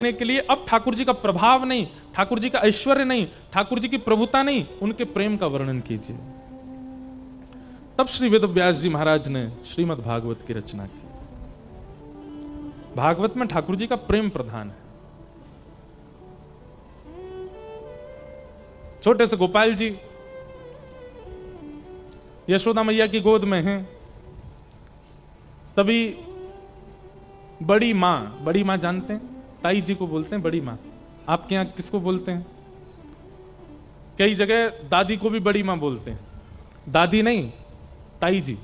के लिए अब ठाकुर जी का प्रभाव नहीं, ठाकुर जी का ऐश्वर्य नहीं, ठाकुर जी की प्रभुता नहीं, उनके प्रेम का वर्णन कीजिए। तब श्री वेद व्यास जी महाराज ने श्रीमद् भागवत की रचना की। भागवत में ठाकुर जी का प्रेम प्रधान है। छोटे से गोपाल जी यशोदा मैया की गोद में हैं, तभी बड़ी मां जानते हैं, ताई जी को बोलते हैं बड़ी मां। आपके यहां किसको बोलते हैं? कई जगह दादी को भी बड़ी मां बोलते हैं, दादी नहीं ताई जी।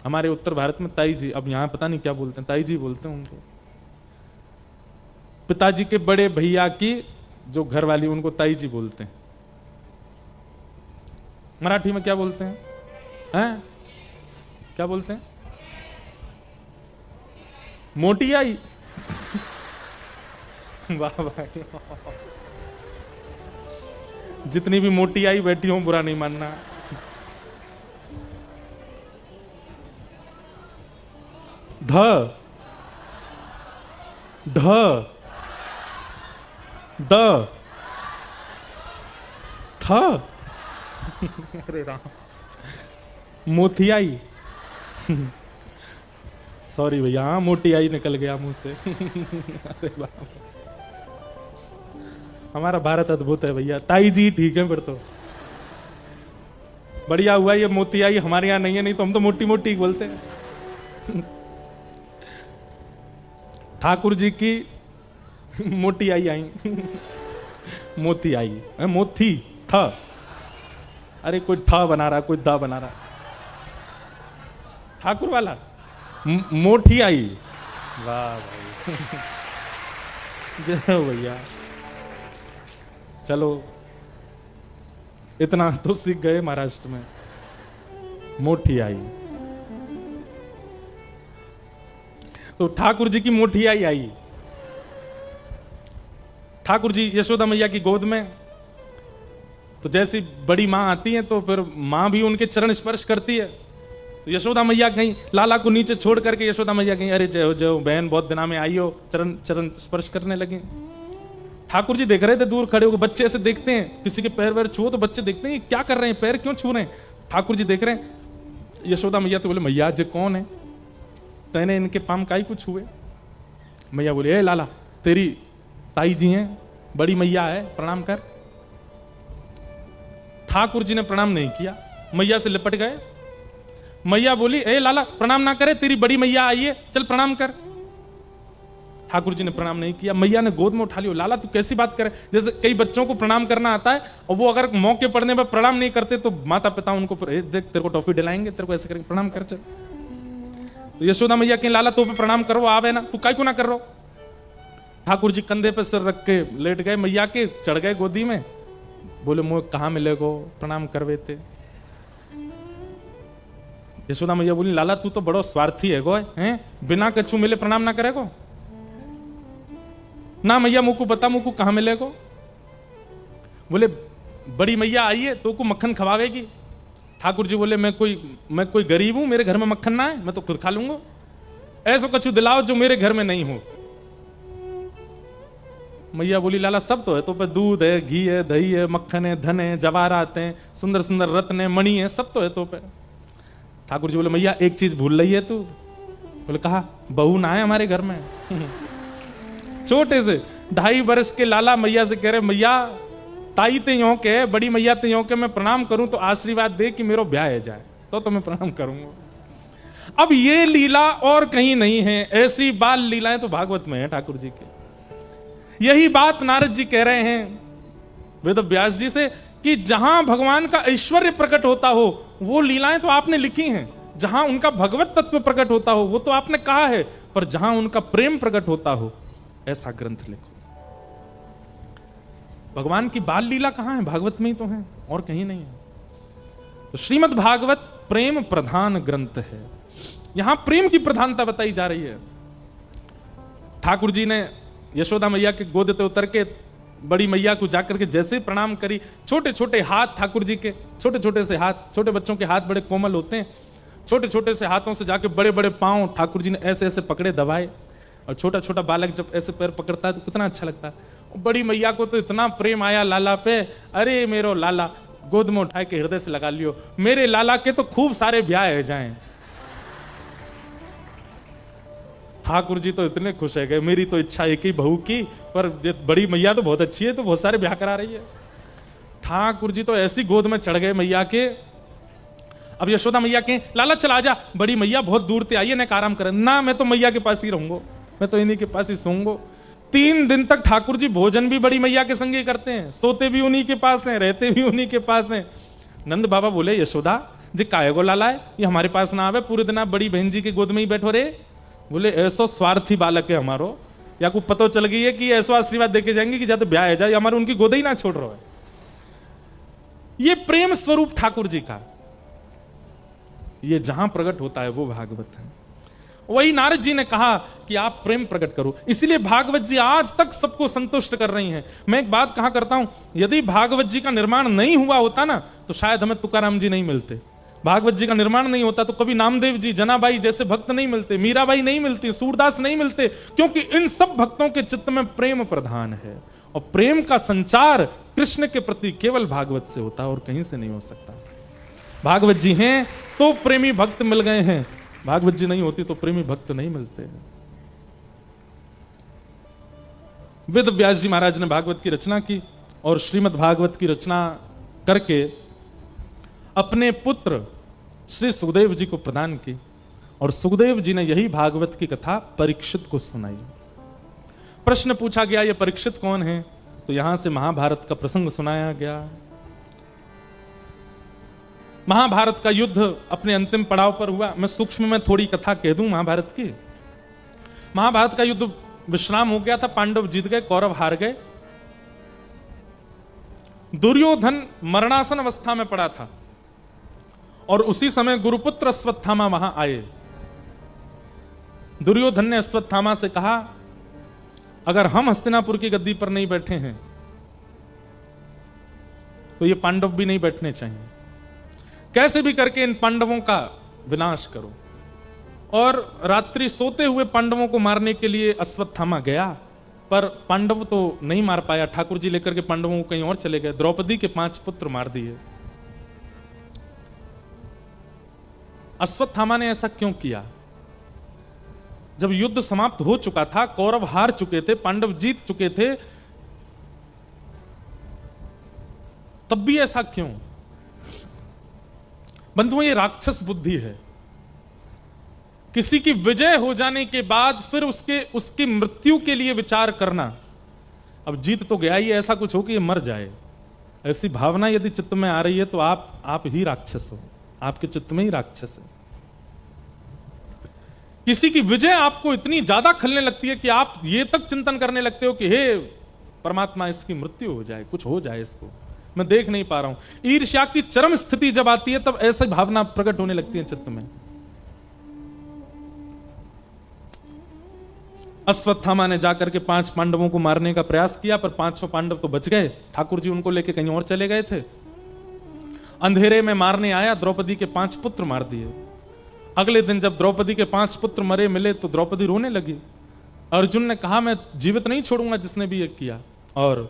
हमारे उत्तर भारत में ताई जी, अब यहां पता नहीं क्या बोलते हैं, ताई जी बोलते हैं उनको। पिताजी के बड़े भैया की जो घर वाली, उनको ताई जी बोलते हैं। मराठी में क्या बोलते हैं? क्या बोलते हैं? मोटी आई। वाह भाई, जितनी भी मोटी आई बैठी हो बुरा नहीं मानना। ध ढ द थ। अरे राम, मोथियाई। सॉरी भैया, हाँ मोटी आई निकल गया मुंह से। अरे बाप, हमारा भारत अद्भुत है भैया। ताई जी ठीक है, फिर तो बढ़िया हुआ ये मोतियाई हमारे यहां नहीं है, नहीं तो हम तो मोटी मोटी बोलते हैं। ठाकुर जी की मोटी आई मोती आई, मोती था। अरे कोई ठा बना रहा, कोई दा बना रहा। ठाकुर वाला मोटी आई। वाह भाई, जय भैया। चलो इतना तो सीख गए महाराष्ट्र में। मोटी आई तो ठाकुर जी की मोटी आई। ठाकुर जी यशोदा मैया की गोद में, तो जैसी बड़ी मां आती है तो फिर मां भी उनके चरण स्पर्श करती है। तो यशोदा मैया कहीं लाला को नीचे छोड़ करके यशोदा मैया कहीं, अरे जय हो बहन, बहुत दिना में आई हो, चरण चरण स्पर्श करने लगी। ठाकुर जी देख रहे थे दूर खड़े होकर। बच्चे ऐसे देखते हैं, किसी के पैर वैर छुओ तो बच्चे देखते हैं क्या कर रहे हैं, पैर क्यों छू रहे हैं। ठाकुर जी देख रहे हैं। यशोदा मैया तो बोले, मैया जे कौन है, तैने इनके पाम काई को छुए? मैया बोले, ए लाला, तेरी ताई जी हैं, बड़ी मैया है, प्रणाम कर। ठाकुर जी ने प्रणाम नहीं किया, मैया से लिपट गए। मैया बोली, ए लाला प्रणाम ना करे, तेरी बड़ी मैया आई है, चल प्रणाम कर। ठाकुर जी ने प्रणाम नहीं किया। मैया ने गोद में उठा लिया। लाला तू कैसी बात करे, जैसे कई बच्चों को प्रणाम करना आता है और वो अगर मौके पड़ने पर प्रणाम नहीं करते तो माता पिता उनको देख तेरे को टॉफी दिलाएंगे, तेरे को ऐसे करेंगे, प्रणाम कर चल। तो यशोदा मैया के लाला तो पे प्रणाम करो, आवे ना, तू काय को ना कर रहो। ठाकुर जी कंधे पे सिर रख के लेट गए मैया के, चढ़ गए गोदी में। बोले, मुझे कहां मिलेगो, प्रणाम करवे थे। यशोदा मैया बोली, लाला तू तो बड़ो स्वार्थी है गो, हैं बिना कछु मिले प्रणाम ना करेगो ना। मैया मुझको बता, मुझको कहां मिलेगो। बोले, बड़ी मैया आई है तो को मक्खन खवावेगी। ठाकुर जी बोले, मैं कोई गरीब हूं, मेरे घर में मक्खन ना है, मैं तो खुद खा लूंगा। ऐसा कछु दिलाओ जो मेरे घर में नहीं हो। मैया बोली, लाला सब तो है, तो पे दूध है, घी है, दही है, मक्खन है, धन है, जवाहरात हैं, सुंदर सुंदर रत्न है, मणि है, सब तो है तो पे। ठाकुर जी बोले, मैया एक चीज भूल रही है तू। बोले, कहा? बहू ना है हमारे घर में। छोटे से 2.5 वर्ष के लाला मैया से कह रहे, मैया ताई ते यों के, बड़ी मैया ते यों के, मैं प्रणाम करूं तो आशीर्वाद दे कि मेरो ब्याह जाए तो मैं प्रणाम करूंगा। अब ये लीला और कहीं नहीं है, ऐसी बाल लीलाएं तो भागवत में है ठाकुर जी के। यही बात नारद जी कह रहे हैं वेद व्यास जी से कि जहां भगवान का ऐश्वर्य प्रकट होता हो वो लीलाएं तो आपने लिखी हैं, जहां उनका भगवत तत्व प्रकट होता हो वो तो आपने कहा है, पर जहां उनका प्रेम प्रकट होता हो ऐसा ग्रंथ लिखो। भगवान की बाल लीला कहां है? भागवत में ही तो है, और कहीं नहीं है। तो श्रीमद् भागवत प्रेम प्रधान ग्रंथ है। यहां प्रेम की प्रधानता बताई जा रही है। ठाकुर जी ने यशोदा मैया के गोद पे उतर के बड़ी मैया को जाकर के जैसे प्रणाम करी, छोटे छोटे हाथ ठाकुर जी के, छोटे छोटे से हाथ, छोटे बच्चों के हाथ बड़े कोमल होते हैं, छोटे छोटे से हाथों से जाके बड़े बड़े पांव ठाकुर जी ने ऐसे ऐसे पकड़े, दबाए। और छोटा छोटा बालक जब ऐसे पैर पकड़ता है तो कितना अच्छा लगता है। बड़ी मैया को तो इतना प्रेम आया लाला पे, अरे मेरो लाला, गोद में उठा के हृदय से लगा लियो, मेरे लाला के तो खूब सारे ब्याह है जाएं। ठाकुर जी तो इतने खुश है गए, मेरी तो इच्छा एक ही बहू की, पर बड़ी मैया तो बहुत अच्छी है, तो बहुत सारे ब्याह करा रही है। ठाकुर जी तो ऐसी गोद में चढ़ गए मैया के। अब यशोदा मैया के लाला चला जा, बड़ी मैया बहुत दूर से आई है, ना आराम करे ना, मैं तो मैया के पास ही रहूंगा, मैं तो इन्हीं के पास ही सोऊंगा। 3 दिन तक ठाकुर जी भोजन भी बड़ी मैया के संग ही करते हैं, सोते भी उन्हीं के पास हैं, रहते भी उन्हीं के पास हैं। नंद बाबा बोले यशोदा जी काहे को लाला है, ये हमारे पास ना आवे, पूरे दिन आप बड़ी बहन जी के गोद में ही बैठो रे। बोले ऐसो स्वार्थी बालक है हमारो, या को पतो चल गई है कि ऐसो आशीर्वाद देके जाएंगे कि जाते ब्याह है जाए, हमारे उनकी गोद ही ना छोड़ रहा है। ये प्रेम स्वरूप ठाकुर जी का, ये जहां प्रकट होता है वो भागवत है। वही नारद जी ने कहा कि आप प्रेम प्रकट करो, इसलिए भागवत जी आज तक सबको संतुष्ट कर रही हैं। मैं एक बात कहा करता हूं, यदि भागवत जी का निर्माण नहीं हुआ होता ना, तो शायद हमें तुकाराम जी नहीं मिलते। भागवत जी का निर्माण नहीं होता तो कभी नामदेव जी, जनाबाई जैसे भक्त नहीं मिलते, मीराबाई नहीं मिलती, सूरदास नहीं मिलते, क्योंकि इन सब भक्तों के चित्त में प्रेम प्रधान है। और प्रेम का संचार कृष्ण के प्रति केवल भागवत से होता है और कहीं से नहीं हो सकता। भागवत जी हैं तो प्रेमी भक्त मिल गए हैं, भागवत जी नहीं होती तो प्रेमी भक्त नहीं मिलते। वेद व्यास जी महाराज ने भागवत की रचना की और श्रीमद् भागवत की रचना करके अपने पुत्र श्री सुखदेव जी को प्रदान की, और सुखदेव जी ने यही भागवत की कथा परीक्षित को सुनाई। प्रश्न पूछा गया ये परीक्षित कौन है, तो यहां से महाभारत का प्रसंग सुनाया गया। महाभारत का युद्ध अपने अंतिम पड़ाव पर हुआ। मैं सूक्ष्म में थोड़ी कथा कह दूं महाभारत की। महाभारत का युद्ध विश्राम हो गया था, पांडव जीत गए, कौरव हार गए। दुर्योधन मरणासन अवस्था में पड़ा था और उसी समय गुरुपुत्र अश्वत्थामा वहां आए। दुर्योधन ने अश्वत्थामा से कहा अगर हम हस्तिनापुर की गद्दी पर नहीं बैठे हैं तो ये पांडव भी नहीं बैठने चाहिए, कैसे भी करके इन पांडवों का विनाश करो। और रात्रि सोते हुए पांडवों को मारने के लिए अश्वत्थामा गया, पर पांडव तो नहीं मार पाया। ठाकुर जी लेकर के पांडवों को कहीं और चले गए, द्रौपदी के 5 पुत्र मार दिए। अश्वत्थामा ने ऐसा क्यों किया? जब युद्ध समाप्त हो चुका था, कौरव हार चुके थे, पांडव जीत चुके थे, तब भी ऐसा क्यों? बंधुओं, ये राक्षस बुद्धि है। किसी की विजय हो जाने के बाद फिर उसकी मृत्यु के लिए विचार करना। अब जीत तो गया ही, ऐसा कुछ हो कि ये मर जाए, ऐसी भावना यदि चित्त में आ रही है तो आप ही राक्षस हो, आपके चित्त में ही राक्षस है। किसी की विजय आपको इतनी ज्यादा खलने लगती है कि आप ये तक चिंतन करने लगते हो कि हे परमात्मा इसकी मृत्यु हो जाए, कुछ हो जाए, इसको मैं देख नहीं पा रहा हूं। ईर्ष्या की चरम स्थिति जब आती है तब ऐसी भावना प्रकट होने लगती है चित्त में। अश्वत्थामा ने जाकर के 5 पांडवों को मारने का प्रयास किया, पर 5 पांडव तो बच गए। ठाकुर जी उनको लेके कहीं और चले गए थे। अंधेरे में मारने आया, द्रौपदी के 5 पुत्र मार दिए। अगले दिन जब द्रौपदी के 5 पुत्र मरे मिले तो द्रौपदी रोने लगी। अर्जुन ने कहा मैं जीवित नहीं छोड़ूंगा जिसने भी ये किया। और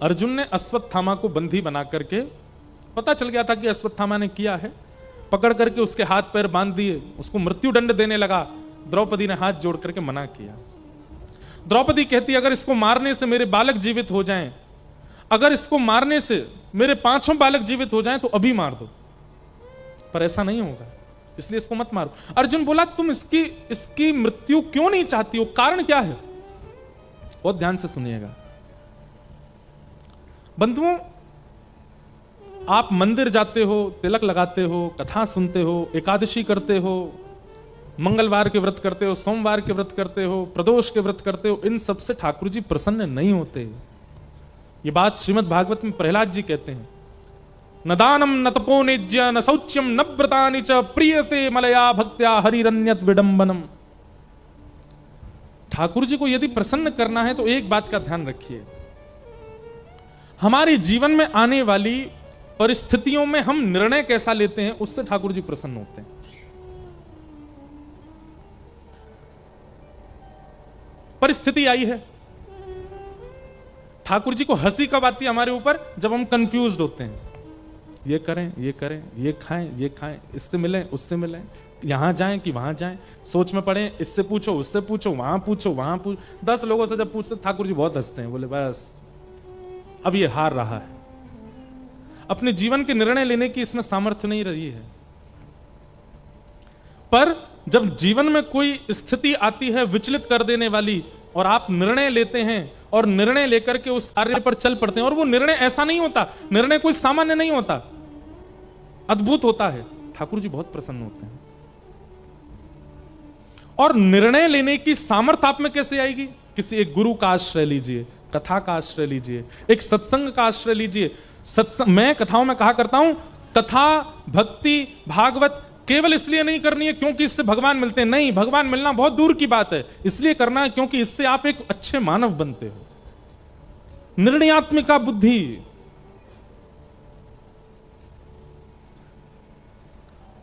अर्जुन ने अश्वत्थामा को बंदी बना करके, पता चल गया था कि अश्वत्थामा ने किया है, पकड़ करके उसके हाथ पैर बांध दिए, उसको मृत्यु दंड देने लगा। द्रौपदी ने हाथ जोड़ करके मना किया। द्रौपदी कहती अगर इसको मारने से मेरे बालक जीवित हो जाएं, अगर इसको मारने से मेरे 5 बालक जीवित हो जाएं तो अभी मार दो, पर ऐसा नहीं होगा, इसलिए इसको मत मारो। अर्जुन बोला तुम इसकी मृत्यु क्यों नहीं चाहती हो, कारण क्या है? बहुत ध्यान से सुनिएगा बंधुओं। आप मंदिर जाते हो, तिलक लगाते हो, कथा सुनते हो, एकादशी करते हो, मंगलवार के व्रत करते हो, सोमवार के व्रत करते हो, प्रदोष के व्रत करते हो, इन सब से ठाकुर जी प्रसन्न नहीं होते। ये बात श्रीमद् भागवत में प्रहलाद जी कहते हैं, न दानम न तपो निज्य न शौच्यम न व्रतानि च प्रियते मलया भक्त्या हरिरन्यत विडंबनम। ठाकुर जी को यदि प्रसन्न करना है तो एक बात का ध्यान रखिए, हमारे जीवन में आने वाली परिस्थितियों में हम निर्णय कैसा लेते हैं उससे ठाकुर जी प्रसन्न होते हैं। परिस्थिति आई है। ठाकुर जी को हंसी कब आती है हमारे ऊपर? जब हम कंफ्यूज्ड होते हैं, ये करें, ये करें, ये खाएं, इससे मिलें, उससे मिलें, यहां जाएं कि वहां जाएं, सोच में पड़े, इससे पूछो, उससे पूछो, वहां पूछो, वहां पूछो। 10 लोगों से जब पूछते ठाकुर जी बहुत हंसते हैं, बोले बस अब ये हार रहा है, अपने जीवन के निर्णय लेने की इसमें सामर्थ्य नहीं रही है। पर जब जीवन में कोई स्थिति आती है विचलित कर देने वाली, और आप निर्णय लेते हैं और निर्णय लेकर के उस कार्य पर चल पड़ते हैं, और वो निर्णय ऐसा नहीं होता, निर्णय कोई सामान्य नहीं होता, अद्भुत होता है, ठाकुर जी बहुत प्रसन्न होते हैं। और निर्णय लेने की सामर्थ्य आप में कैसे आएगी? किसी एक गुरु का आश्रय लीजिए, कथा का आश्रय लीजिए, एक सत्संग का आश्रय लीजिए। सत्संग, मैं कथाओं में कहा करता हूं, कथा, भक्ति, भागवत केवल इसलिए नहीं करनी है क्योंकि इससे भगवान मिलते हैं, नहीं, भगवान मिलना बहुत दूर की बात है, इसलिए करना है क्योंकि इससे आप एक अच्छे मानव बनते हो। निर्णयात्मिका बुद्धि,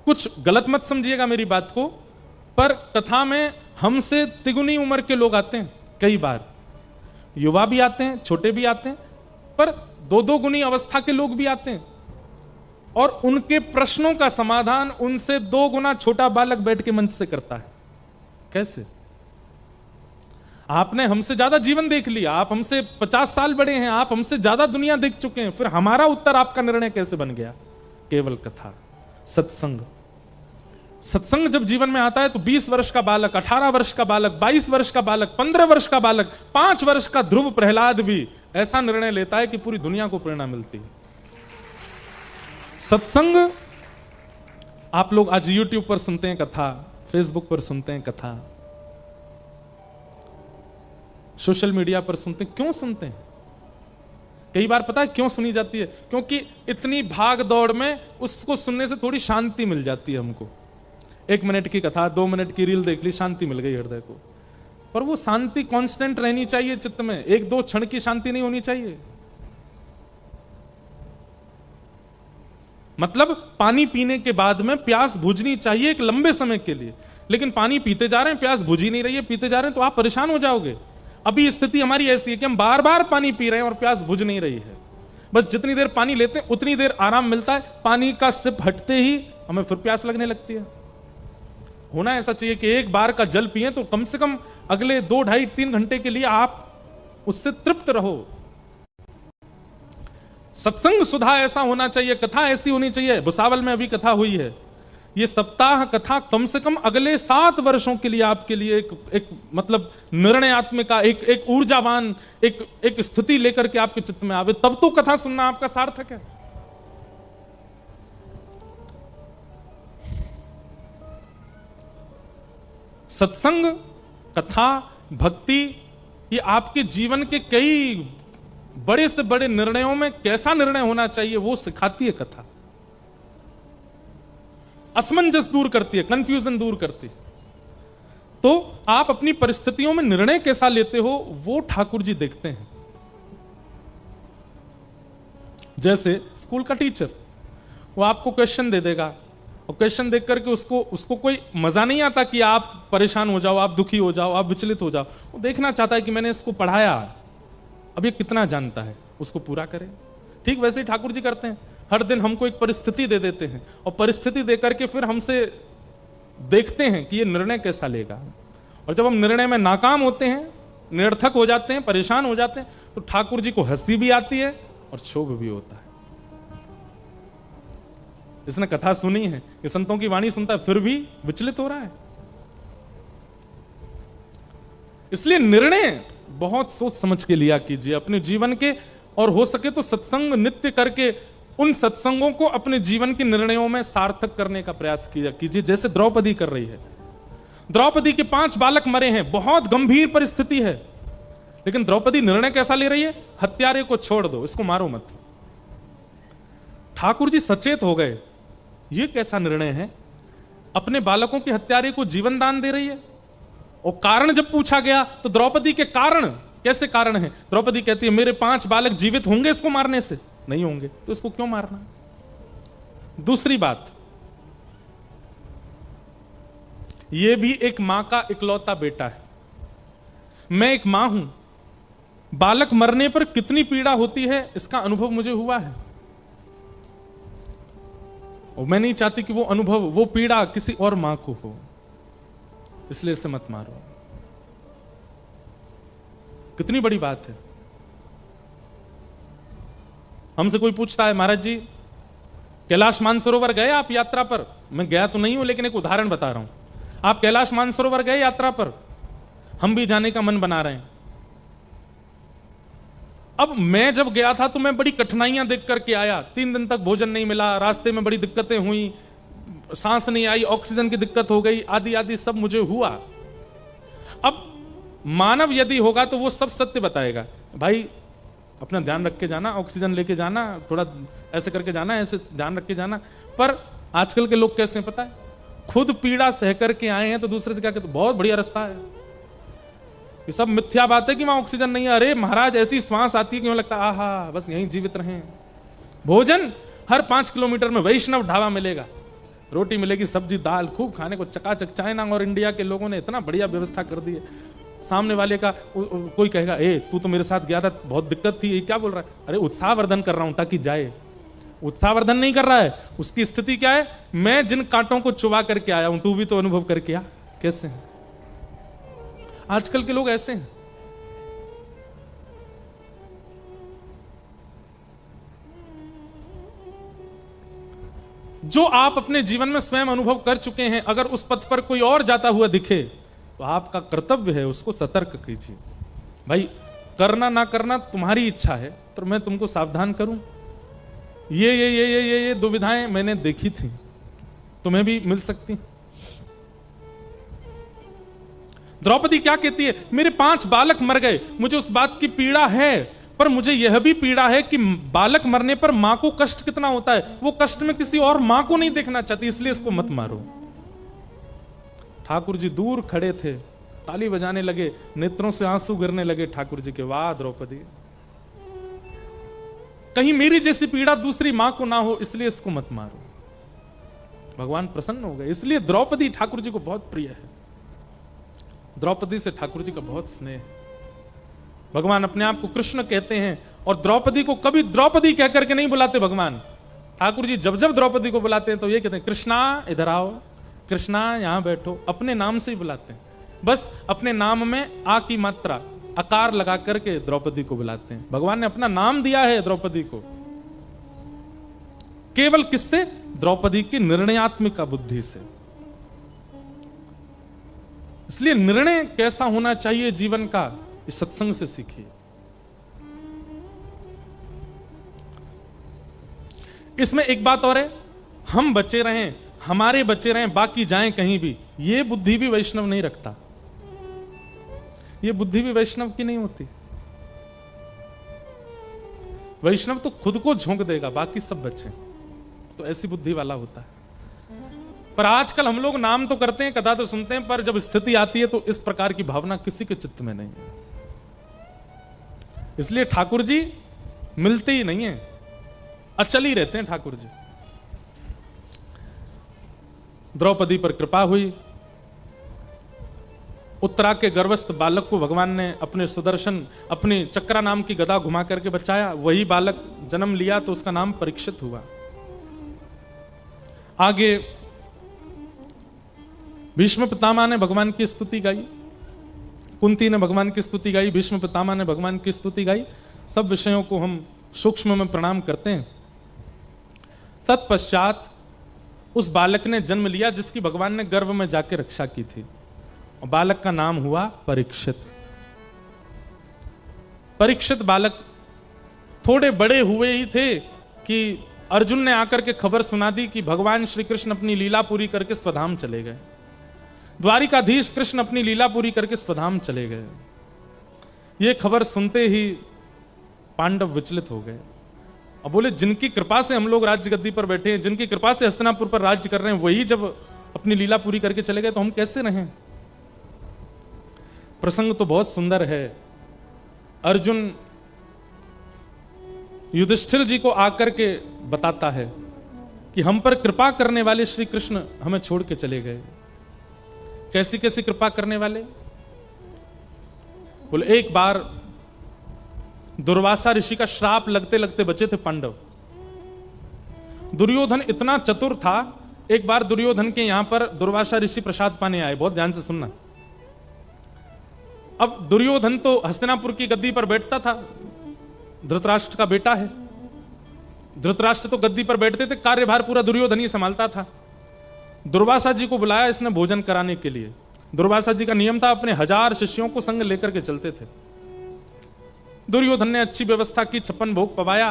कुछ गलत मत समझिएगा मेरी बात को, पर कथा में हमसे तिगुनी उम्र के लोग आते हैं, कई बार युवा भी आते हैं, छोटे भी आते हैं, पर 2-2 गुनी अवस्था के लोग भी आते हैं, और उनके प्रश्नों का समाधान उनसे 2 गुना छोटा बालक बैठ के मंच से करता है। कैसे? आपने हमसे ज्यादा जीवन देख लिया, आप हमसे 50 साल बड़े हैं, आप हमसे ज्यादा दुनिया देख चुके हैं, फिर हमारा उत्तर आपका निर्णय कैसे बन गया? केवल कथा, सत्संग। सत्संग जब जीवन में आता है तो 20 वर्ष का बालक, 18 वर्ष का बालक, 22 वर्ष का बालक, 15 वर्ष का बालक, 5 वर्ष का ध्रुव प्रहलाद भी ऐसा निर्णय लेता है कि पूरी दुनिया को प्रेरणा मिलती है। सत्संग आप लोग आज YouTube पर सुनते हैं कथा, Facebook पर सुनते हैं कथा, सोशल मीडिया पर सुनते हैं। क्यों सुनते हैं? कई बार पता है क्यों सुनी जाती है? क्योंकि इतनी भाग दौड़ में उसको सुनने से थोड़ी शांति मिल जाती है हमको। 1 मिनट की कथा, 2 मिनट की रील देख ली, शांति मिल गई हृदय को। पर वो शांति कांस्टेंट रहनी चाहिए चित्त में, 1-2 क्षण की शांति नहीं होनी चाहिए। मतलब पानी पीने के बाद में प्यास बुझनी चाहिए एक लंबे समय के लिए, लेकिन पानी पीते जा रहे हैं, प्यास बुझ ही नहीं रही है, पीते जा रहे हैं तो आप परेशान हो जाओगे। अभी स्थिति हमारी ऐसी है कि हम बार बार पानी पी रहे हैं और प्यास बुझ नहीं रही है। बस जितनी देर पानी लेते हैं उतनी देर आराम मिलता है, पानी का सिप हटते ही हमें फिर प्यास लगने लगती है। होना ऐसा चाहिए कि एक बार का जल पिए तो कम से कम अगले 2, 2.5, 3 घंटे के लिए आप उससे तृप्त रहो। सत्संग सुधा ऐसा होना चाहिए, कथा ऐसी होनी चाहिए। भुसावल में अभी कथा हुई है, ये सप्ताह कथा कम से कम अगले 7 वर्षों के लिए आपके लिए एक मतलब निर्णयात्मक का एक ऊर्जावान एक स्थिति लेकर के आपके चित्त में आवे, तब तो कथा सुनना आपका सार्थक है। सत्संग, कथा, भक्ति, ये आपके जीवन के कई बड़े से बड़े निर्णयों में कैसा निर्णय होना चाहिए वो सिखाती है कथा। असमंजस दूर करती है, कंफ्यूजन दूर करती है। तो आप अपनी परिस्थितियों में निर्णय कैसा लेते हो वो ठाकुर जी देखते हैं। जैसे स्कूल का टीचर, वो आपको क्वेश्चन दे देगा और क्वेश्चन देख करके उसको कोई मजा नहीं आता कि आप परेशान हो जाओ, आप दुखी हो जाओ, आप विचलित हो जाओ। वो देखना चाहता है कि मैंने इसको पढ़ाया, अब ये कितना जानता है, उसको पूरा करे। ठीक वैसे ही ठाकुर जी करते हैं, हर दिन हमको एक परिस्थिति दे देते हैं और परिस्थिति दे करके फिर हमसे देखते हैं कि ये निर्णय कैसा लेगा। और जब हम निर्णय में नाकाम होते हैं, निरर्थक हो जाते हैं, परेशान हो जाते हैं, तो ठाकुर जी को हंसी भी आती है और क्षोभ भी होता है। इसने कथा सुनी है, ये संतों की वाणी सुनता है, फिर भी विचलित हो रहा है। इसलिए निर्णय बहुत सोच समझ के लिया कीजिए अपने जीवन के, और हो सके तो सत्संग नित्य करके उन सत्संगों को अपने जीवन के निर्णयों में सार्थक करने का प्रयास किया कीजिए, जैसे द्रौपदी कर रही है। द्रौपदी के 5 बालक मरे हैं, बहुत गंभीर परिस्थिति है, लेकिन द्रौपदी निर्णय कैसा ले रही है? हत्यारे को छोड़ दो, इसको मारो मत। ठाकुर जी सचेत हो गए, ये कैसा निर्णय है? अपने बालकों के हत्यारे को जीवन दान दे रही है। और कारण जब पूछा गया तो द्रौपदी के कारण, कैसे कारण है? द्रौपदी कहती है मेरे 5 बालक जीवित होंगे इसको मारने से? नहीं होंगे, तो इसको क्यों मारना? दूसरी बात, ये भी एक मां का इकलौता बेटा है। मैं एक मां हूं, बालक मरने पर कितनी पीड़ा होती है इसका अनुभव मुझे हुआ है, और मैं नहीं चाहती कि वो अनुभव, वो पीड़ा किसी और मां को हो, इसलिए इसे मत मारो। कितनी बड़ी बात है। हमसे कोई पूछता है, महाराज जी कैलाश मानसरोवर गए आप यात्रा पर? मैं गया तो नहीं हूं, लेकिन एक उदाहरण बता रहा हूं। आप कैलाश मानसरोवर गए यात्रा पर? हम भी जाने का मन बना रहे हैं। अब मैं जब गया था तो मैं बड़ी कठिनाइयां देख करके आया। 3 दिन तक भोजन नहीं मिला, रास्ते में बड़ी दिक्कतें हुई, सांस नहीं आई, ऑक्सीजन की दिक्कत हो गई, आदि आदि सब मुझे हुआ। अब मानव यदि होगा तो वो सब सत्य बताएगा, भाई अपना ध्यान रख के जाना, ऑक्सीजन लेके जाना, थोड़ा ऐसे करके जाना, ऐसे ध्यान रख के जाना। पर आजकल के लोग कैसे हैं पता है, खुद पीड़ा सह करके आए हैं तो दूसरे से क्या कहते, बहुत बढ़िया रास्ता है। ये सब मिथ्या बात है कि वहां ऑक्सीजन नहीं है। अरे महाराज ऐसी श्वास आती है कि लगता है आहा बस यहीं जीवित रहें। भोजन हर 5 किलोमीटर में वैष्णव ढाबा मिलेगा, रोटी मिलेगी, सब्जी दाल, खूब खाने को चकाचक। चाइना और इंडिया के लोगों ने इतना बढ़िया व्यवस्था कर दी है। सामने वाले का कोई कहेगा, ए तू तो मेरे साथ गया था, बहुत दिक्कत थी, ये क्या बोल रहा है? अरे उत्साहवर्धन कर रहा हूं ताकि जाए। उत्साहवर्धन नहीं कर रहा है, उसकी स्थिति क्या है, मैं जिन कांटों को चुबा करके आया हूं, तू भी तो अनुभव करके आ। कैसे हैं आजकल के लोग, ऐसे हैं। जो आप अपने जीवन में स्वयं अनुभव कर चुके हैं, अगर उस पथ पर कोई और जाता हुआ दिखे तो आपका कर्तव्य है उसको सतर्क कीजिए। भाई करना ना करना तुम्हारी इच्छा है, पर मैं तुमको सावधान करूं। ये दुविधाएं मैंने देखी थी, तुम्हें भी मिल सकती। द्रौपदी क्या कहती है, मेरे 5 बालक मर गए, मुझे उस बात की पीड़ा है, पर मुझे यह भी पीड़ा है कि बालक मरने पर मां को कष्ट कितना होता है। वो कष्ट में किसी और मां को नहीं देखना चाहती, इसलिए इसको मत मारो। ठाकुर जी दूर खड़े थे, ताली बजाने लगे, नेत्रों से आंसू गिरने लगे ठाकुर जी के। वाह द्रौपदी, कहीं मेरी जैसी पीड़ा दूसरी मां को ना हो, इसलिए इसको मत मारो। भगवान प्रसन्न हो गए। इसलिए द्रौपदी ठाकुर जी को बहुत प्रिय है। द्रौपदी से ठाकुर जी का बहुत स्नेह है। भगवान अपने आप को कृष्ण कहते हैं, और द्रौपदी को कभी द्रौपदी कह करके नहीं बुलाते भगवान। ठाकुर जी जब जब द्रौपदी को बुलाते हैं तो ये कहते हैं, कृष्णा इधर आओ, कृष्णा यहां बैठो। अपने नाम से ही बुलाते हैं, बस अपने नाम में आ की मात्रा आकार लगा करके द्रौपदी को बुलाते हैं। भगवान ने अपना नाम दिया है द्रौपदी को, केवल किससे? द्रौपदी की निर्णयात्मिक बुद्धि से। इसलिए निर्णय कैसा होना चाहिए जीवन का, इस सत्संग से सीखिए। इसमें एक बात और है, हम बचे रहें, हमारे बचे रहें, बाकी जाएं कहीं भी, ये बुद्धि भी वैष्णव नहीं रखता। ये बुद्धि भी वैष्णव की नहीं होती। वैष्णव तो खुद को झोंक देगा, बाकी सब बचे, तो ऐसी बुद्धि वाला होता है। पर आजकल हम लोग नाम तो करते हैं, कथा तो सुनते हैं, पर जब स्थिति आती है तो इस प्रकार की भावना किसी के चित्त में नहीं है। इसलिए ठाकुर जी मिलते ही नहीं है, अचल ही रहते हैं ठाकुर जी। द्रौपदी पर कृपा हुई। उत्तरा के गर्भस्थ बालक को भगवान ने अपने सुदर्शन, अपने चक्रा नाम की गदा घुमा करके बचाया। वही बालक जन्म लिया तो उसका नाम परीक्षित हुआ। आगे भीष्म पितामह ने भगवान की स्तुति गाई, कुंती ने भगवान की स्तुति गाई, भीष्म पितामह ने भगवान की स्तुति गाई। सब विषयों को हम सूक्ष्म में प्रणाम करते हैं। तत्पश्चात उस बालक ने जन्म लिया जिसकी भगवान ने गर्भ में जाके रक्षा की थी, और बालक का नाम हुआ परीक्षित। परीक्षित बालक थोड़े बड़े हुए ही थे कि अर्जुन ने आकर के खबर सुना दी कि भगवान श्री कृष्ण अपनी लीला पूरी करके स्वधाम चले गए। द्वारिकाधीश कृष्ण अपनी लीला पूरी करके स्वधाम चले गए। यह खबर सुनते ही पांडव विचलित हो गए और बोले, जिनकी कृपा से हम लोग राज्य गद्दी पर बैठे हैं, जिनकी कृपा से हस्तिनापुर पर राज्य कर रहे हैं, वही जब अपनी लीला पूरी करके चले गए तो हम कैसे रहें। प्रसंग तो बहुत सुंदर है। अर्जुन युधिष्ठिर जी को आकर के बताता है कि हम पर कृपा करने वाले श्री कृष्ण हमें छोड़ के चले गए। कैसी कैसी कृपा करने वाले? बोले एक बार दुर्वासा ऋषि का श्राप लगते लगते बचे थे पांडव। दुर्योधन इतना चतुर था, एक बार दुर्योधन के यहां पर दुर्वासा ऋषि प्रसाद पाने आए। बहुत ध्यान से सुनना। अब दुर्योधन तो हस्तिनापुर की गद्दी पर बैठता था, धृतराष्ट्र का बेटा है। धृतराष्ट्र तो गद्दी पर बैठते थे, कार्यभार पूरा दुर्योधन ही संभालता था। दुर्वासा जी को बुलाया इसने भोजन कराने के लिए। दुर्वासा जी का नियम था अपने 1000 शिष्यों को संग लेकर के चलते थे। दुर्योधन ने अच्छी व्यवस्था की, 56 भोग पवाया।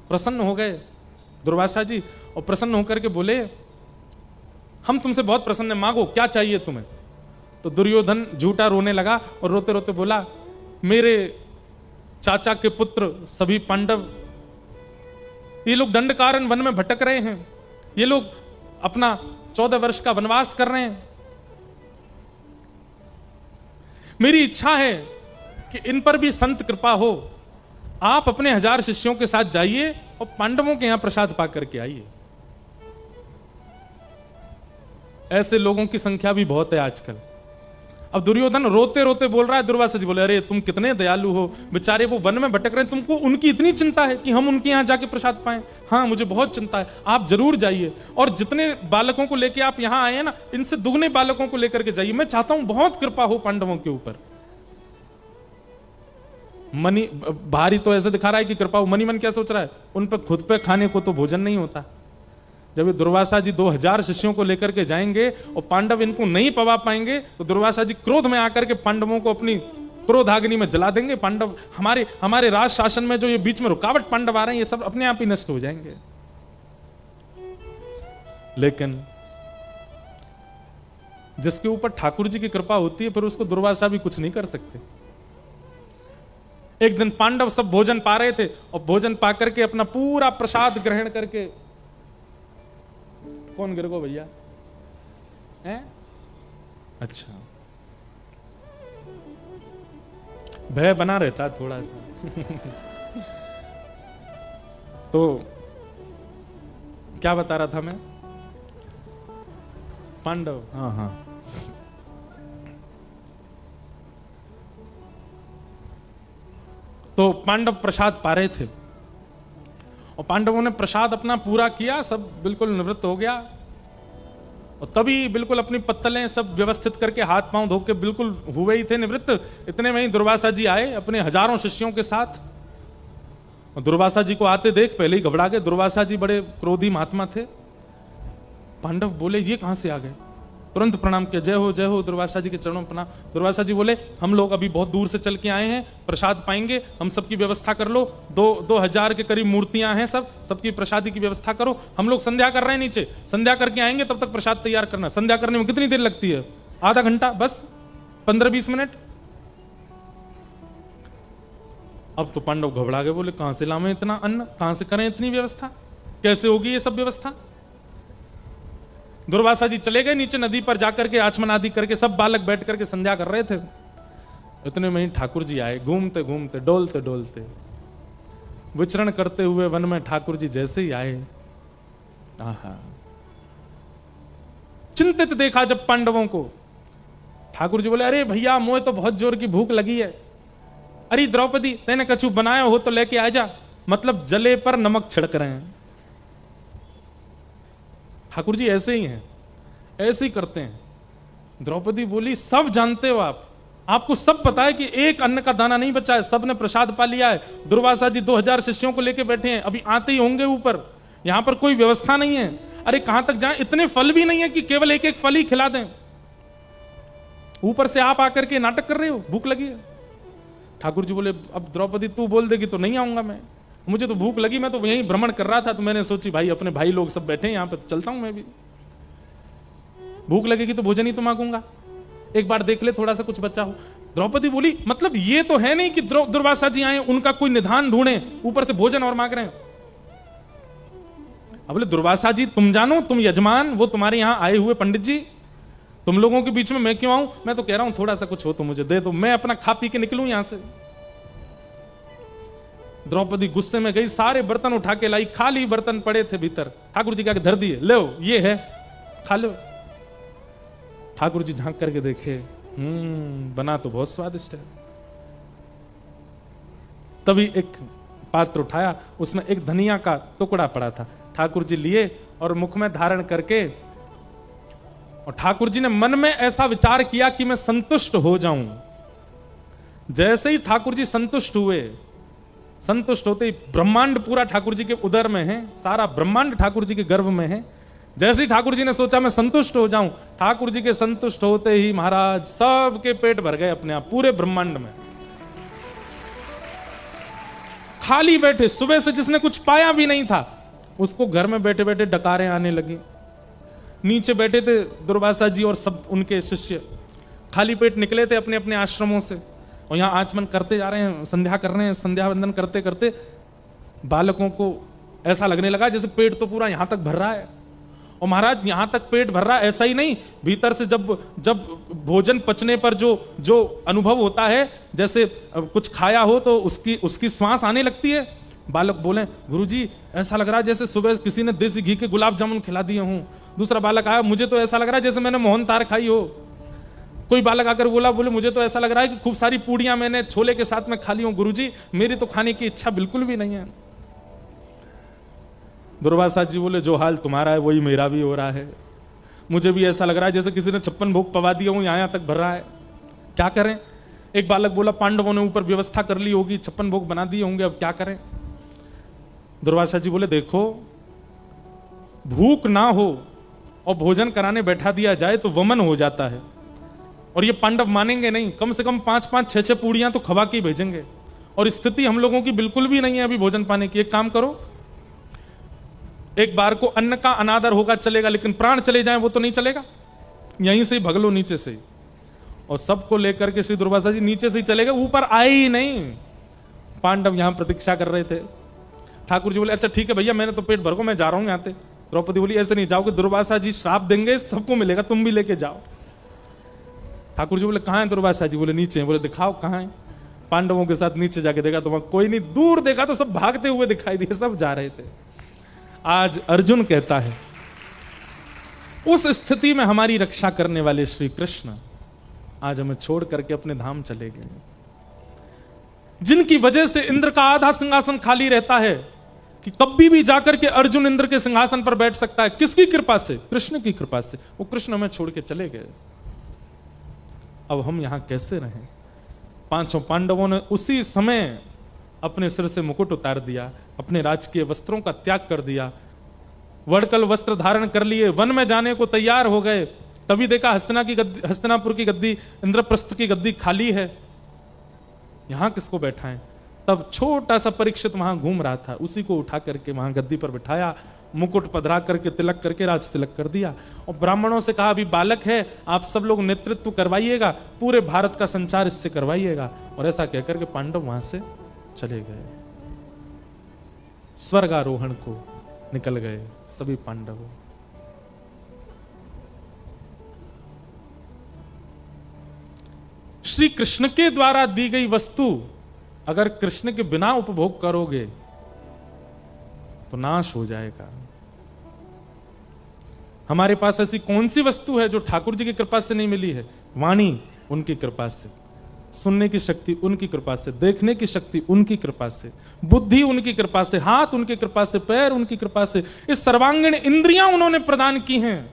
प्रसन्न हो गए दुर्वासा जी और प्रसन्न होकर के बोले हम तुमसे बहुत प्रसन्न हैं, मांगो क्या चाहिए तुम्हें। तो दुर्योधन झूठा रोने लगा और रोते रोते बोला मेरे चाचा के पुत्र सभी पांडव, ये लोग दंडकारण्य वन में भटक रहे हैं, ये लोग अपना 14 वर्ष का वनवास कर रहे हैं। मेरी इच्छा है कि इन पर भी संत कृपा हो, आप अपने 1000 शिष्यों के साथ जाइए और पांडवों के यहां प्रसाद पा करके आइए। ऐसे लोगों की संख्या भी बहुत है आजकल। अब दुर्योधन रोते रोते बोल रहा है, दुर्वासा जी बोले अरे तुम कितने दयालु हो, बेचारे वो वन में भटक रहे हैं, तुमको उनकी इतनी चिंता है कि हम उनके यहां जाके प्रसाद पाएं। हाँ मुझे बहुत चिंता है, आप जरूर जाइए और जितने बालकों को लेके आप यहां आए हैं ना, इनसे दुगने बालकों को लेकर के जाइए। मैं चाहता हूं बहुत कृपा हो पांडवों के ऊपर। मनी भारी तो ऐसे दिखा रहा है कि कृपा हो, मनी मन क्या सोच रहा है, उन पर खुद पे खाने को तो भोजन नहीं होता। जब ये दुर्वासा जी 2000 शिष्यों को लेकर के जाएंगे और पांडव इनको नहीं पवा पाएंगे तो दुर्वासा जी क्रोध में आकर के पांडवों को अपनी क्रोधाग्नि में जला देंगे। पांडव हमारे राज शासन में जो ये बीच में रुकावट पांडव आ रहे हैं, ये सब अपने आप ही नष्ट हो जाएंगे। लेकिन जिसके ऊपर ठाकुर जी की कृपा होती है फिर उसको दुर्वासा भी कुछ नहीं कर सकते। एक दिन पांडव सब भोजन पा रहे थे और भोजन पा करके अपना पूरा प्रसाद ग्रहण करके, कौन गिर गो भैया हैं? अच्छा भय बना रहता थोड़ा सा तो क्या बता रहा था मैं? पांडव, हाँ हाँ। तो पांडव प्रसाद पा रहे थे और पांडवों ने प्रसाद अपना पूरा किया, सब बिल्कुल निवृत्त हो गया और तभी बिल्कुल अपनी पत्तलें सब व्यवस्थित करके हाथ पांव धो के बिल्कुल हुए ही थे निवृत्त। इतने में ही दुर्वासा जी आए अपने 1000 शिष्यों के साथ और दुर्वासा जी को आते देख पहले ही घबरा गए। दुर्वासा जी बड़े क्रोधी महात्मा थे। पांडव बोले ये कहां से आ गए? तुरंत प्रणाम किया, जय हो दुर्वासा जी के चरणों में प्रणाम। दुर्वासा जी बोले हम लोग अभी बहुत दूर से चल के आए हैं, प्रसाद पाएंगे, हम सबकी व्यवस्था कर लो। 2000 के करीब मूर्तियां हैं, सबकी प्रसादी की व्यवस्था करो। हम लोग संध्या कर रहे हैं नीचे, संध्या करके आएंगे, तब तक प्रसाद तैयार करना। संध्या करने में कितनी देर लगती है? आधा घंटा, बस 15-20 मिनट। अब तो पांडव घबरा गए, बोले कहां से लावे इतना अन्न, कहां से करें इतनी व्यवस्था, कैसे होगी ये सब व्यवस्था? दुर्वासा जी चले गए नीचे नदी पर जाकर के आचमन आदि करके, सब बालक बैठ करके संध्या कर रहे थे। इतने में ही ठाकुर जी आए, घूमते घूमते डोलते डोलते विचरण करते हुए वन में। ठाकुर जी जैसे ही आए, आहा, चिंतित देखा जब पांडवों को। ठाकुर जी बोले अरे भैया मोए तो बहुत जोर की भूख लगी है। अरे द्रौपदी तेने कछु बनाया हो तो लेके आ जा, मतलब जले पर नमक छिड़क रहे हैं। ठाकुर जी ऐसे ही हैं, ऐसे ही करते हैं। द्रौपदी बोली सब जानते हो आप, आपको सब पता है कि एक अन्न का दाना नहीं बचा है, सबने प्रसाद पा लिया है। दुर्वासा जी 2000 शिष्यों को लेके बैठे हैं, अभी आते ही होंगे ऊपर, यहां पर कोई व्यवस्था नहीं है। अरे कहां तक जाएं, इतने फल भी नहीं है कि केवल एक एक फल ही खिला दें। ऊपर से आप आकर के नाटक कर रहे हो, भूख लगी है। ठाकुर जी बोले अब द्रौपदी तू बोल देगी तो नहीं आऊंगा मैं, मुझे तो भूख लगी, मैं तो यहीं भ्रमण कर रहा था, तो मैंने सोची भाई अपने भाई लोग सब बैठे हैं यहां पे, तो चलता हूं मैं भी। भूख लगेगी तो भोजन ही तो मांगूंगा, एक बार देख ले थोड़ा सा कुछ बचा हो। द्रौपदी बोली मतलब ये तो है नहीं कि दुर्वासा जी आए उनका कोई निधान ढूंढे, ऊपर से भोजन और मांग रहे हैं। अब बोले दुर्वासा जी तुम जानो, तुम यजमान, वो तुम्हारे यहां आए हुए पंडित जी, तुम लोगों के बीच में मैं क्यों आऊं? मैं तो कह रहा हूं थोड़ा सा कुछ हो तो मुझे दे दो, मैं अपना खा पी के निकलूं यहां से। द्रौपदी गुस्से में गई, सारे बर्तन उठा के लाई, खाली बर्तन पड़े थे भीतर, ठाकुर जी के आगे धर दिए, लो ये है खा लो। ठाकुर जी झांक करके देखे, बना तो बहुत स्वादिष्ट है। तभी एक पात्र उठाया, उसमें एक धनिया का टुकड़ा पड़ा था। ठाकुर जी लिए और मुख में धारण करके, और ठाकुर जी ने मन में ऐसा विचार किया कि मैं संतुष्ट हो जाऊं। जैसे ही ठाकुर जी संतुष्ट हुए, संतुष्ट होते ही ब्रह्मांड पूरा ठाकुर जी के उदर में है, सारा ब्रह्मांड ठाकुर जी के गर्भ में है। जैसे ही ठाकुर जी ने सोचा मैं संतुष्ट हो जाऊं, ठाकुर जी के संतुष्ट होते ही महाराज सबके पेट भर गए अपने आप, पूरे ब्रह्मांड में खाली बैठे। सुबह से जिसने कुछ पाया भी नहीं था, उसको घर में बैठे बैठे डकारें आने लगी। नीचे बैठे थे दुर्वासा जी और सब उनके शिष्य, खाली पेट निकले थे अपने अपने आश्रमों से, और यहां आचमन करते जा रहे हैं, संध्या कर रहे हैं। संध्या वंदन करते करते बालकों को ऐसा लगने लगा जैसे पेट तो पूरा यहां तक भर रहा है। और महाराज यहां तक पेट भर रहा है ऐसा ही नहीं, भीतर से जब जब भोजन पचने पर जो जो अनुभव होता है, जैसे कुछ खाया हो तो उसकी श्वास आने लगती है। बालक बोले गुरुजी ऐसा लग रहा है जैसे सुबह किसी ने देसी घी के गुलाब जामुन खिला दिए हूं। दूसरा बालक आया, मुझे तो ऐसा लग रहा है जैसे मैंने मोहन तार खाई हो। कोई बालक आकर बोले मुझे तो ऐसा लग रहा है कि खूब सारी पूड़ियां मैंने छोले के साथ में खा ली हूं गुरुजी, मेरी तो खाने की इच्छा बिल्कुल भी नहीं है। दुर्वासा जी बोले जो हाल तुम्हारा है वही मेरा भी हो रहा है, मुझे भी ऐसा लग रहा है जैसे किसी ने 56 भोग पवा दिया हूं, यहां तक भर रहा है, क्या करें। एक बालक बोला पांडवों ने ऊपर व्यवस्था कर ली होगी, 56 भोग बना दिए होंगे, अब क्या करें। दुर्वासा जी बोले देखो, भूख ना हो और भोजन कराने बैठा दिया जाए तो वमन हो जाता है, और ये पांडव मानेंगे नहीं, कम से कम 5-5 6-6 पूड़ियां तो खवा के भेजेंगे, और स्थिति हम लोगों की बिल्कुल भी नहीं है अभी भोजन पाने की। एक काम करो, एक बार को अन्न का अनादर होगा चलेगा, लेकिन प्राण चले जाएं वो तो नहीं चलेगा, यहीं से ही भग लो नीचे से। और सबको लेकर के श्री दुर्वासा जी नीचे से ही चले गए, ऊपर आए ही नहीं। पांडव यहां प्रतीक्षा कर रहे थे। ठाकुर जी बोले अच्छा ठीक है भैया, मैंने तो पेट भर को मैं जा रहा हूं यहां से। द्रौपदी बोली ऐसे नहीं जाओगे, दुर्वासा जी श्राप देंगे, सबको मिलेगा, तुम भी लेके जाओ। ठाकुर जी बोले कहां है दुर्वासा जी? बोले नीचे। बोले दिखाओ कहां है। पांडवों के साथ नीचे जाके देखा तो वहां कोई नहीं, दूर देखा तो सब भागते हुए दिखाई दिए, सब जा रहे थे। आज अर्जुन कहता है उस स्थिति में हमारी रक्षा करने वाले श्री कृष्ण आज हमें छोड़ करके अपने धाम चले गए, जिनकी वजह से इंद्र का आधा सिंहासन खाली रहता है कि कभी भी जाकर के अर्जुन इंद्र के सिंहासन पर बैठ सकता है। किसकी कृपा से? कृष्ण की कृपा से। वो कृष्ण हमें छोड़ के चले गए, अब हम यहां कैसे रहें? पांचों पांडवों ने उसी समय अपने सिर से मुकुट उतार दिया, अपने राजकीय वस्त्रों का त्याग कर दिया, वड़कल वस्त्र धारण कर लिए, वन में जाने को तैयार हो गए। तभी देखा हस्तिनापुर की गद्दी, इंद्रप्रस्थ की गद्दी खाली है, यहां किसको बैठाएं? तब छोटा सा परीक्षित वहां घूम रहा था, उसी को उठा करके वहां गद्दी पर बिठाया, मुकुट पधरा करके तिलक करके राज तिलक कर दिया, और ब्राह्मणों से कहा अभी बालक है, आप सब लोग नेतृत्व करवाइएगा, पूरे भारत का संचार इससे करवाइएगा। और ऐसा कहकर के पांडव वहां से चले गए, स्वर्गारोहण को निकल गए सभी पांडव। श्री कृष्ण के द्वारा दी गई वस्तु अगर कृष्ण के बिना उपभोग करोगे तो नाश हो जाएगा। हमारे पास ऐसी कौन सी वस्तु है जो ठाकुर जी की कृपा से नहीं मिली है? वाणी उनकी कृपा से, सुनने की शक्ति उनकी कृपा से, देखने की शक्ति उनकी कृपा से, बुद्धि उनकी कृपा से, हाथ उनकी कृपा से, पैर उनकी कृपा से, इस सर्वांगीण इंद्रियां उन्होंने प्रदान की हैं।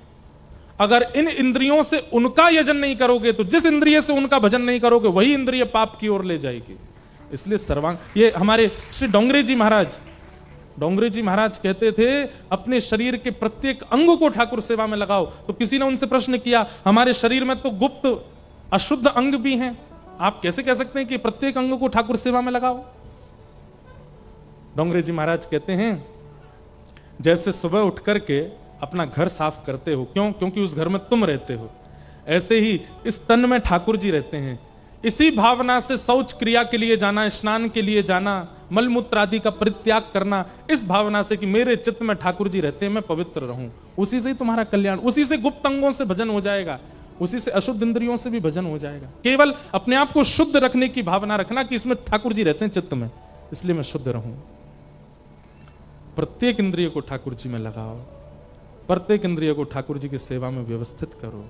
अगर इन इंद्रियों से उनका यजन नहीं करोगे तो जिस इंद्रिय से उनका भजन नहीं करोगे वही इंद्रिय पाप की ओर ले जाएगी। इसलिए ये हमारे श्री डोंगरे जी महाराज कहते थे अपने शरीर के प्रत्येक अंग को ठाकुर सेवा में लगाओ। तो किसी ने उनसे प्रश्न किया हमारे शरीर में तो गुप्त अशुद्ध अंग भी हैं, आप कैसे कह सकते हैं कि प्रत्येक अंग को ठाकुर सेवा में लगाओ? डोंगरे जी महाराज कहते हैं जैसे सुबह उठ करके अपना घर साफ करते हो, क्योंकि उस घर में तुम रहते हो, ऐसे ही इस तन में ठाकुर जी रहते हैं। इसी भावना से शौच क्रिया के लिए जाना, स्नान के लिए जाना, मलमूत्र आदि का परित्याग करना, इस भावना से कि मेरे चित्त में ठाकुर जी रहते हैं, मैं पवित्र रहूं, उसी से ही तुम्हारा कल्याण, उसी से गुप्त अंगों से भजन हो जाएगा, उसी से अशुद्ध इंद्रियों से भी भजन हो जाएगा। केवल अपने आप को शुद्ध रखने की भावना रखना कि इसमें ठाकुर जी रहते हैं चित्त में, इसलिए मैं शुद्ध रहूं। प्रत्येक इंद्रिय को ठाकुर जी में लगाओ, प्रत्येक इंद्रिय को ठाकुर जी की सेवा में व्यवस्थित करो।